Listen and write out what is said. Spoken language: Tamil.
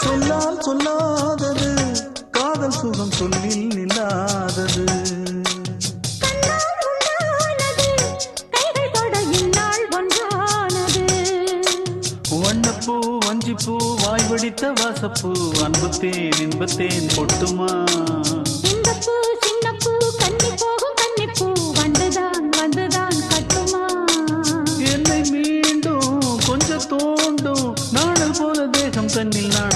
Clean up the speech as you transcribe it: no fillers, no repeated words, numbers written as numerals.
சொல்லால் சொல்லாதது காதல் சுகம் சொல்லில் இல்லாதது. வண்ணப்பூ வஞ்சிப்பூ வாய் வடித்த வாசப்பூ அன்புத்தேன் இன்பத்தேன் பொட்டுமா. இந்த பூ சின்ன பூ கன்னி போகும் கன்னிப்பூ வந்துதான் வந்துதான் கட்டுமா. என்னை மீண்டும் கொஞ்சம் தோண்டும் நாடல் போல தேகம் தன்னில் நான்